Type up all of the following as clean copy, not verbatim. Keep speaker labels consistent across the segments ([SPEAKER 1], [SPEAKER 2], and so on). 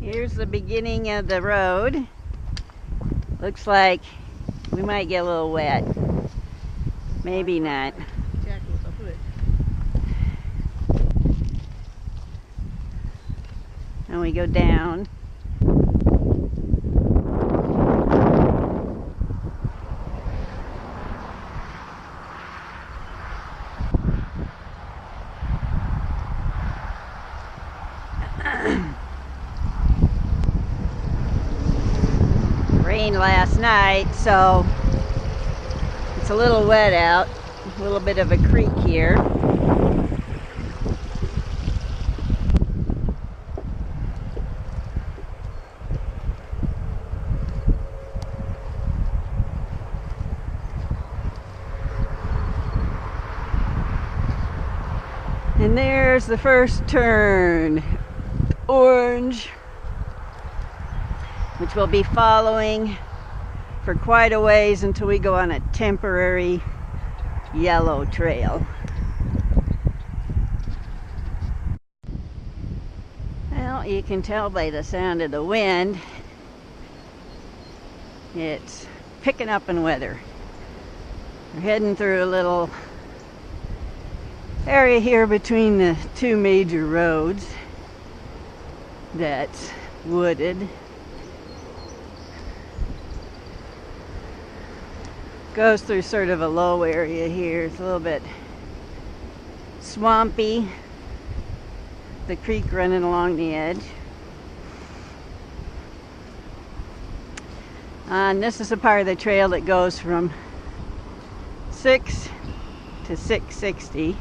[SPEAKER 1] Here's the beginning of the road. Looks like we might get a little wet. Maybe not. And we go down. Rained last night, so it's a little wet out. A little bit of a creek here. And there's the first turn, orange, which we'll be following for quite a ways until we go on a temporary yellow trail. Well, you can tell by the sound of the wind, it's picking up in weather. We're heading through a little area here between the two major roads that's wooded. Goes through sort of a low area here. It's a little bit swampy. The creek running along the edge. And this is a part of the trail that goes from 6 to 660.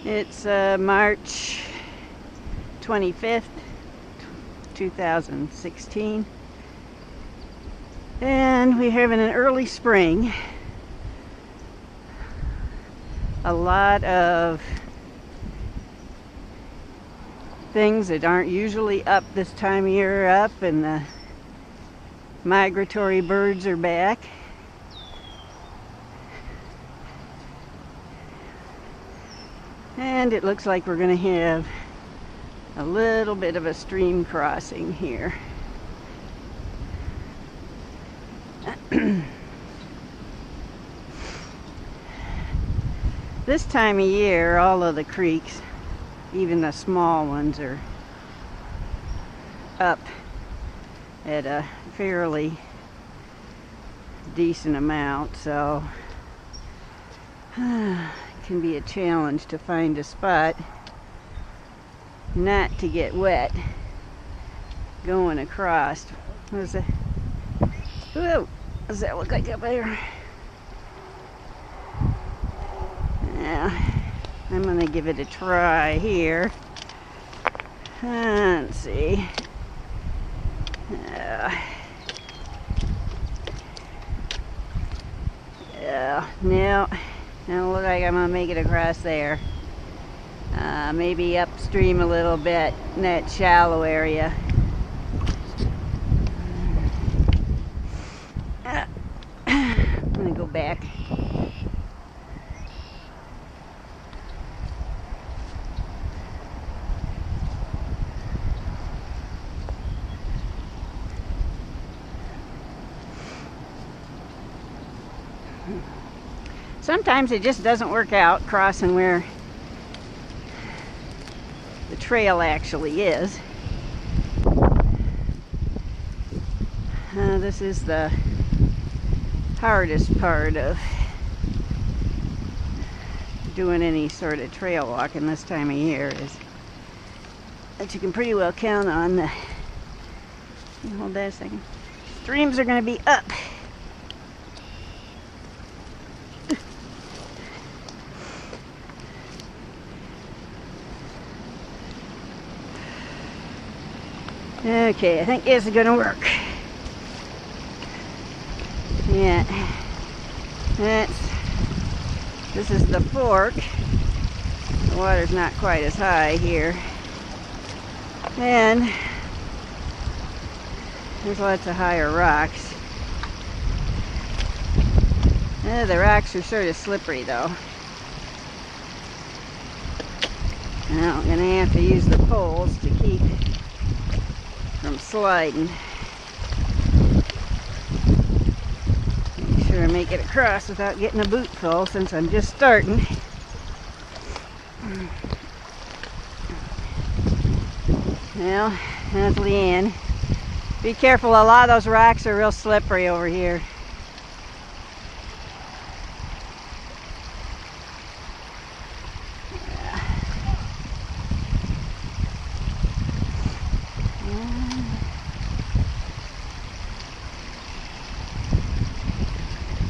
[SPEAKER 1] It's March 25th, 2016, and we're having an early spring. A lot of things that aren't usually up this time of year are up, and the migratory birds are back. And it looks like we're going to have a little bit of a stream crossing here. This time of year, all of the creeks, even the small ones, are up at a fairly decent amount, so can be a challenge to find a spot not to get wet going across. What is that? Whoa! What does that look like up there? Yeah, I'm gonna give it a try here. Let's see. No. It'll look like I'm gonna make it across there. Maybe upstream a little bit in that shallow area. I'm gonna go back. Sometimes it just doesn't work out crossing where the trail actually is. This is the hardest part of doing any sort of trail walking this time of year, is that you can pretty well count on the, hold that a second, streams are going to be up. Okay, I think this is gonna work. Yeah, this is the fork. The water's not quite as high here, and there's lots of higher rocks The rocks are sort of slippery though. Now I'm going to have to use the poles to keep from sliding. Make sure I make it across without getting a boot full since I'm just starting. Well, that's Leanne. Be careful, a lot of those rocks are real slippery over here.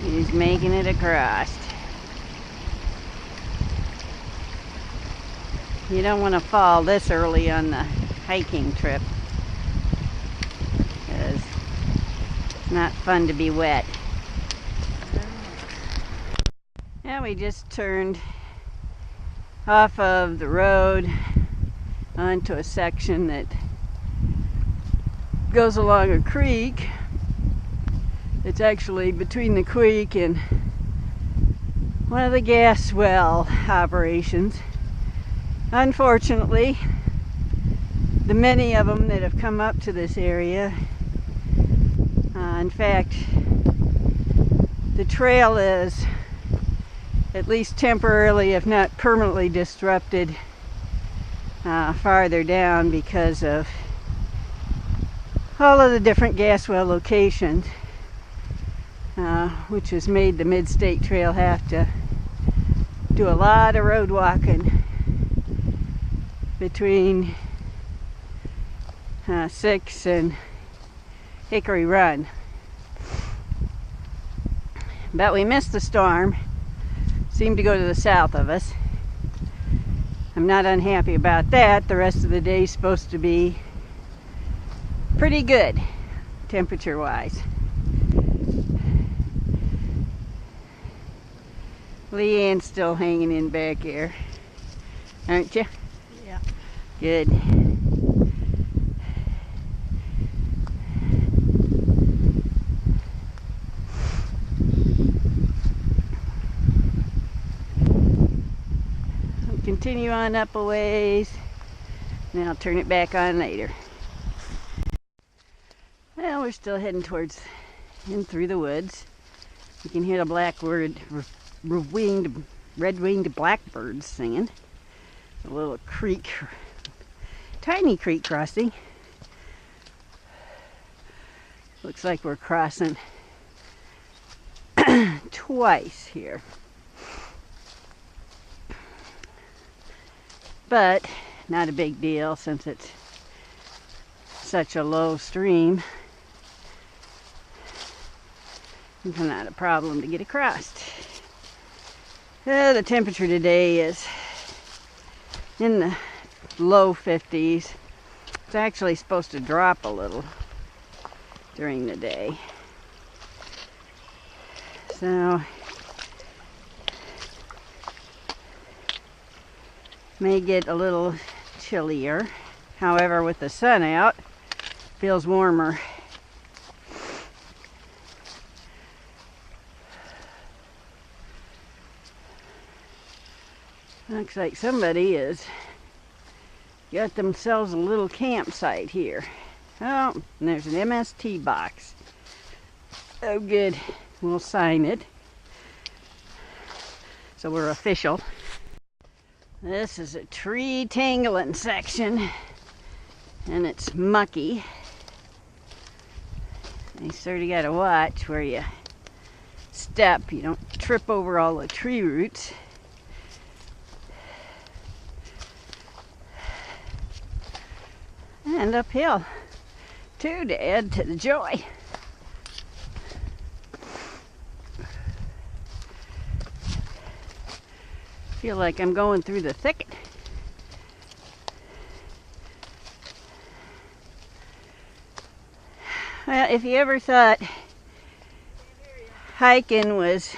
[SPEAKER 1] He's making it across. You don't want to fall this early on the hiking trip, because it's not fun to be wet. Yeah, we just turned off of the road onto a section that goes along a creek. It's actually between the creek and one of the gas well operations. Unfortunately, the many of them that have come up to this area, in fact, the trail is at least temporarily, if not permanently, disrupted farther down because of all of the different gas well locations. Which has made the Mid-State Trail have to do a lot of road walking between 6 and Hickory Run. But we missed the storm. Seemed to go to the south of us. I'm not unhappy about that. The rest of the day is supposed to be pretty good, temperature-wise. Leanne's still hanging in back here, aren't you?
[SPEAKER 2] Yeah.
[SPEAKER 1] Good. We'll continue on up a ways, and I'll turn it back on later. Well, we're still heading towards in through the woods. You can hear the red-winged blackbirds singing. A little creek, tiny creek crossing. Looks like we're crossing twice here. But not a big deal since it's such a low stream. It's not a problem to get across. The temperature today is in the low 50s. It's actually supposed to drop a little during the day. So, may get a little chillier. However, with the sun out, feels warmer. Looks like somebody has got themselves a little campsite here. Oh, and there's an MST box. Oh, good. We'll sign it. So we're official. This is a tree tangling section, and it's mucky. You sort of got to watch where you step. You don't trip over all the tree roots. And uphill too to add to the joy. Feel like I'm going through the thicket. Well, if you ever thought hiking was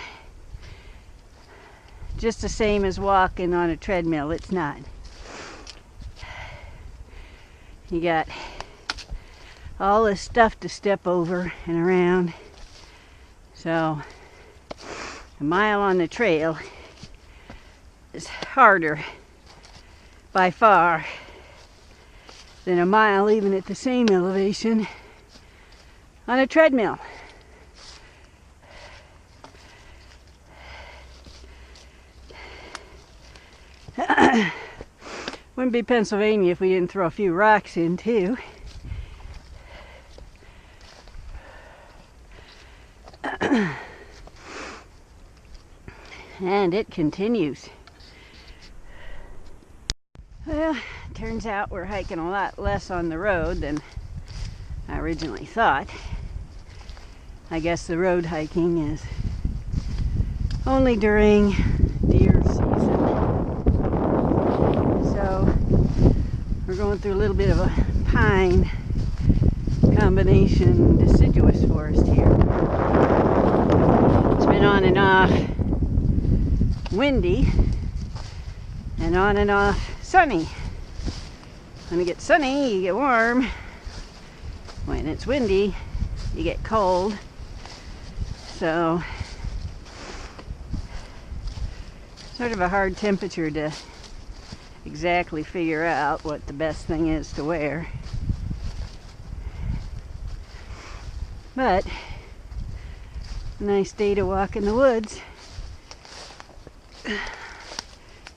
[SPEAKER 1] just the same as walking on a treadmill, it's not. You got all this stuff to step over and around. So A mile on the trail is harder by far than a mile even at the same elevation on a treadmill. Wouldn't be Pennsylvania if we didn't throw a few rocks in too. And it continues. Well, turns out we're hiking a lot less on the road than I originally thought. I guess the road hiking is only during deer season. So we're going through a little bit of a pine combination deciduous forest here. It's been on and off windy and on and off sunny. When it gets sunny, you get warm. When it's windy, you get cold. So, sort of a hard temperature to exactly figure out what the best thing is to wear. But, a nice day to walk in the woods.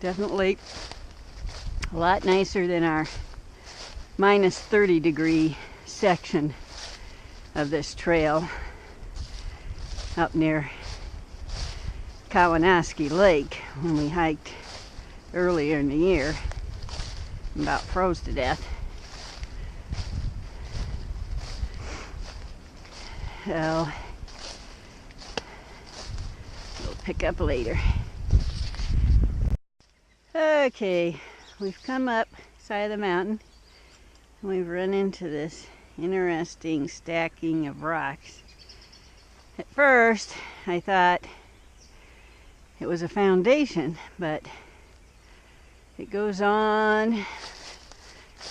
[SPEAKER 1] Definitely a lot nicer than our minus 30 degree section of this trail up near Kawanaski Lake when we hiked earlier in the year. About froze to death. So we'll pick up later. Okay, we've come up side of the mountain and we've run into this interesting stacking of rocks. At first I thought it was a foundation, but it goes on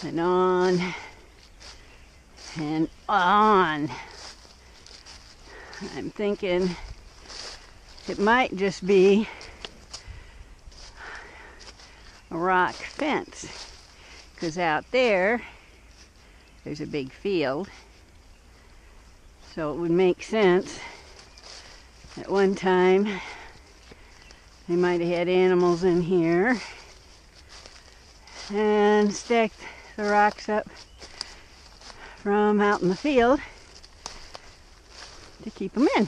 [SPEAKER 1] and on and on. I'm thinking it might just be a rock fence, because out there's a big field, so it would make sense at one time they might have had animals in here and stacked the rocks up from out in the field to keep them in.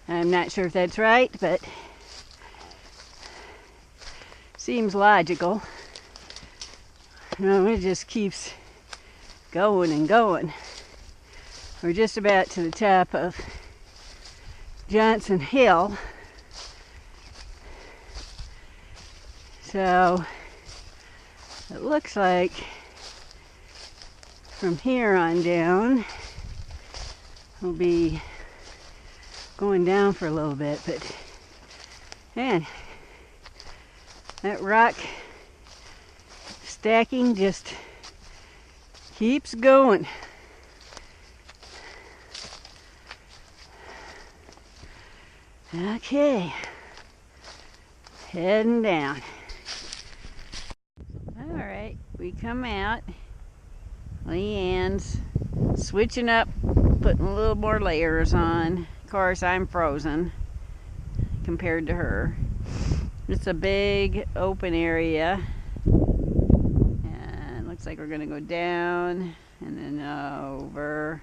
[SPEAKER 1] I'm not sure if that's right, but seems logical. You know, it just keeps going and going. We're just about to the top of Johnson Hill. So it looks like from here on down we'll be going down for a little bit, but man, that rock stacking just keeps going. Okay, heading down. Alright, we come out. Leanne's switching up, putting a little more layers on. Of course, I'm frozen compared to her. It's a big open area, and looks like we're going to go down and then over.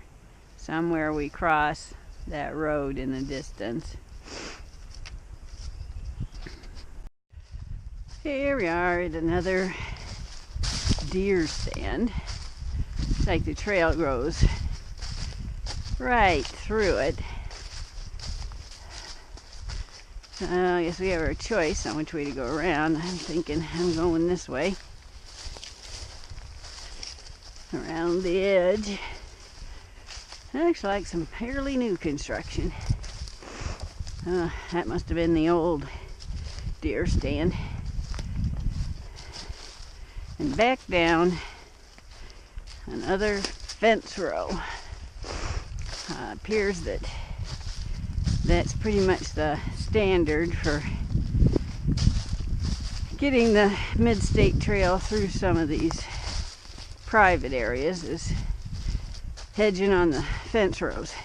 [SPEAKER 1] Somewhere we cross that road in the distance. Here we are at another deer stand. It's like the trail goes right through it. So I guess we have our choice on which way to go around. I'm thinking I'm going this way. Around the edge. Looks like some fairly new construction. That must have been the old deer stand. And back down another fence row. Appears that That's pretty much the standard for getting the mid-state trail through some of these private areas, is hedging on the fence rows.